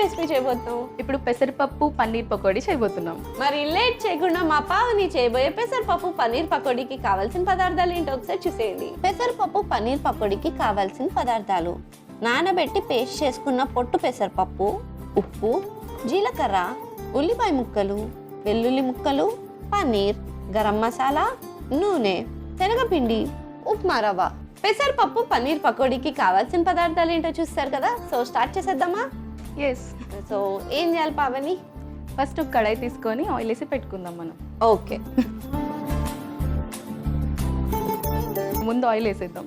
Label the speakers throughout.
Speaker 1: Recipe చేయబోతున్నావు?
Speaker 2: ఇప్పుడు పెసరపప్పు పన్నీర్ పకోడీ చేయబోతున్నాం.
Speaker 1: మరి లేట్ చేయకుండా మా పావని చేయబోయే పెసరపప్పు పన్నీర్ పకోడీకి కావాల్సిన పదార్థాలు ఏంటో ఒకసారి చూసేయండి. పెసరపప్పు పన్నీర్ పకోడీకి కావాల్సిన పదార్థాలు: నానబెట్టి పేస్ట్ చేసుకున్న పొట్టు పెసరపప్పు, ఉప్పు, జీలకర్ర, ఉల్లిపాయ ముక్కలు, వెల్లుల్లి ముక్కలు, పన్నీర్, గరం మసాలా, నూనె, శనగపిండి, ఉప్మా రవ్వ. పెసరపప్పు పన్నీర్ పకోడీకి కావాల్సిన పదార్థాలు ఏంటో చూస్తారు కదా. సో స్టార్ట్ చేసేద్దామా?
Speaker 2: ఎస్.
Speaker 1: సో ఏం చేయాలి పావని?
Speaker 2: ఫస్ట్ ఒక కడాయి తీసుకొని ఆయిల్ వేసి పెట్టుకుందాం మనం.
Speaker 1: ఓకే.
Speaker 2: ముందు ఆయిల్ వేసేద్దాం.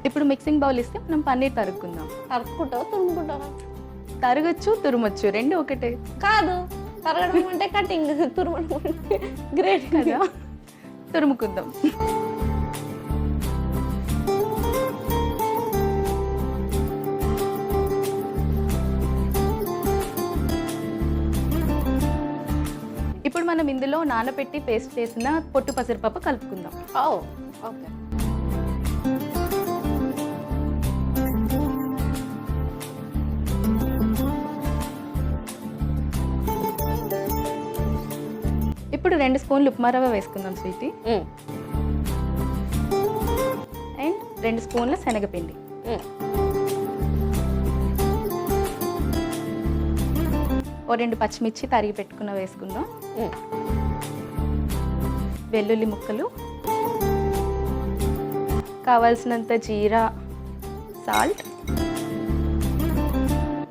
Speaker 2: ఇప్పుడు మిక్సింగ్ బౌల్ ఇస్తే మనం పన్నీర్ తరుక్కుందాం.
Speaker 1: తరుక్కుంటావా తురుముకుంటావా?
Speaker 2: తరగచ్చు తురుమొచ్చు, రెండు ఒకటే.
Speaker 1: కాదు, తరగడం అంటే కటింగ్, తురుమడం అంటే గ్రేట్
Speaker 2: కదా. తురుముకుందాం. ఇప్పుడు మనం ఇందులో నానబెట్టి పేస్ట్ చేసిన పొట్టు పెసరపప్పు కలుపుకుందాం.
Speaker 1: ఓకే.
Speaker 2: ఇప్పుడు 2 స్పూన్లు ఉప్మా రవ్వ వేసుకుందాం స్వీటీ. అండ్ 2 స్పూన్ల శనగపిండి. ఓ 2 పచ్చిమిర్చి తరిగి పెట్టుకున్న వేసుకుందాం. వెల్లుల్లి ముక్కలు, కావాల్సినంత జీరా, సాల్ట్,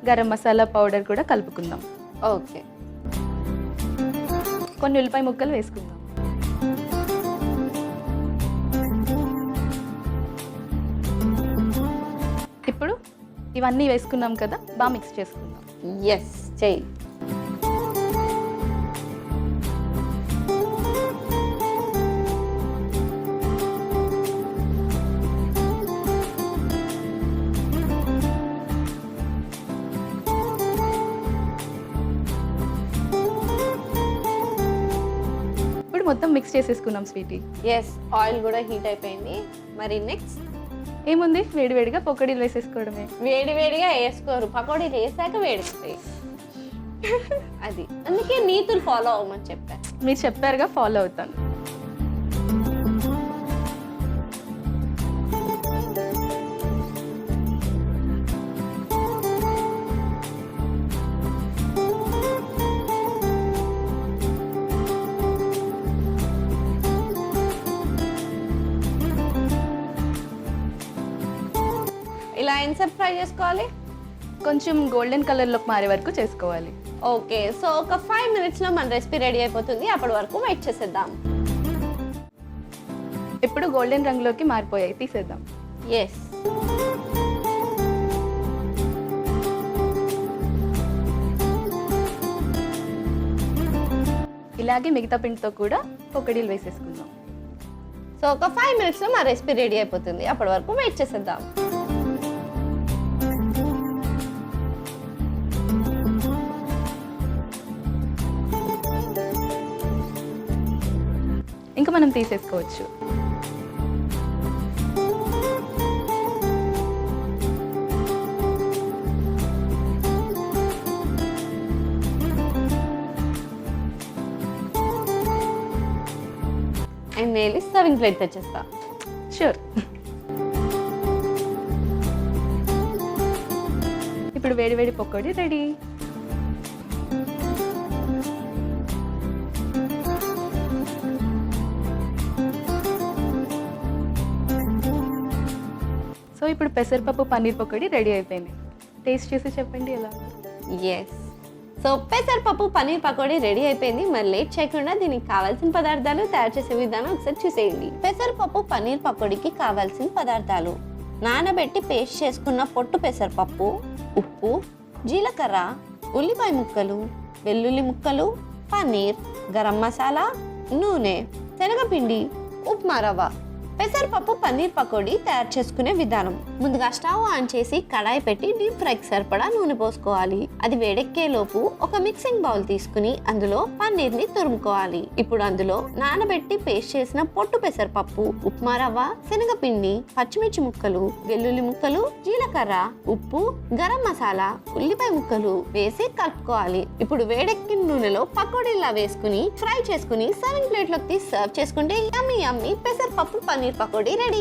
Speaker 2: గరం మసాలా పౌడర్ కూడా కలుపుకుందాం.
Speaker 1: ఓకే.
Speaker 2: కొన్ని ఉల్లిపాయ ముక్కలు వేసుకుందాం. ఇప్పుడు ఇవన్నీ వేసుకున్నాం కదా, బాగా మిక్స్ చేసుకుందాం.
Speaker 1: ఎస్, చెయ్యి.
Speaker 2: మొత్తం మిక్స్ చేసేసుకున్నాం స్వీటీ.
Speaker 1: ఎస్, ఆయిల్ కూడా హీట్ అయిపోయింది. మరి నెక్స్ట్
Speaker 2: ఏముంది, వేడివేడిగా పకోడీలు వేసేసుకోవడమే.
Speaker 1: వేడివేడిగా వేసుకోరు, పకోడీలు వేసాక వేడిస్తాయి. అది అందుకే నీతులు ఫాలో అవ్వమని చెప్పాను.
Speaker 2: మీరు చెప్పారుగా, ఫాలో అవుతాను.
Speaker 1: ఇలా ఎంతసేపు ఫ్రై చేసుకోవాలి?
Speaker 2: కొంచెం గోల్డెన్ కలర్లోకి మారే వరకు చేసుకోవాలి.
Speaker 1: ఓకే. సో ఒక 5 minutesలో మన రెసిపీ రెడీ అయిపోతుంది. అప్పటి వరకు వెయిట్ చేసేద్దాం.
Speaker 2: ఇప్పుడు గోల్డెన్ రంగులోకి మారిపోయాయి, తీసేద్దాం.
Speaker 1: ఎస్.
Speaker 2: ఇలాగే మిగతా పిండితో కూడా పకోడీలు వేసేసుకుందాం.
Speaker 1: సో ఒక 5 minutesలో మా రెసిపీ రెడీ అయిపోతుంది. అప్పటి వరకు వెయిట్ చేసేద్దాం.
Speaker 2: ఇంకా మనం తీసేసుకోవచ్చు.
Speaker 1: అండ్ నేను సర్వింగ్ ప్లేట్ తెచ్చేస్తా.
Speaker 2: షూర్. ఇప్పుడు వేడివేడి పకోడీ రెడీ. సో ఇప్పుడు పెసరపప్పు పన్నీర్ పకోడీ రెడీ అయిపోయింది. టేస్ట్ చేసి చెప్పండి ఎలా ఉంది.
Speaker 1: ఎస్. సో పెసరపప్పు పన్నీర్ పకోడీ రెడీ అయిపోయింది. మరి లేట్ చేయకుండా దీనికి కావాల్సిన పదార్థాలు, తయారు చేసే విధానం ఒకసారి చూసేయండి. పెసరపప్పు పన్నీర్ పకోడీకి కావాల్సిన పదార్థాలు: నానబెట్టి పేస్ట్ చేసుకున్న పొట్టు పెసరపప్పు, ఉప్పు, జీలకర్ర, ఉల్లిపాయ ముక్కలు, వెల్లుల్లి ముక్కలు, పన్నీర్, గరం మసాలా, నూనె, శనగపిండి, ఉప్మా రవ్వ. పెసరపప్పు పన్నీర్ పకోడీ తయారు చేసుకునే విధానం. ముందుగా స్టవ్ ఆన్ చేసి కడాయి పెట్టి డీప్ ఫ్రైకి సరిపడా నూనె పోసుకోవాలి. అది వేడెక్కే లోపు ఒక మిక్సింగ్ బౌల్ తీసుకుని అందులో పన్నీర్ ని తురుముకోవాలి. ఇప్పుడు అందులో నానబెట్టి పేస్ట్ చేసిన పొట్టు పెసరపప్పు, ఉప్మా రవ్వ, శనగపిండి, పచ్చిమిర్చి ముక్కలు, వెల్లుల్లి ముక్కలు, జీలకర్ర, ఉప్పు, గరం మసాలా, ఉల్లిపాయ ముక్కలు వేసి కలుపుకోవాలి. ఇప్పుడు వేడెక్కిన నూనెలో పకోడీలా వేసుకుని ఫ్రై చేసుకుని సర్వింగ్ ప్లేట్ లోకి తీసి సర్వ్ చేసుకుంటే యమ్మీ యమ్మీ పెసరపప్పు పన్నీర్ పకోడీ రెడీ.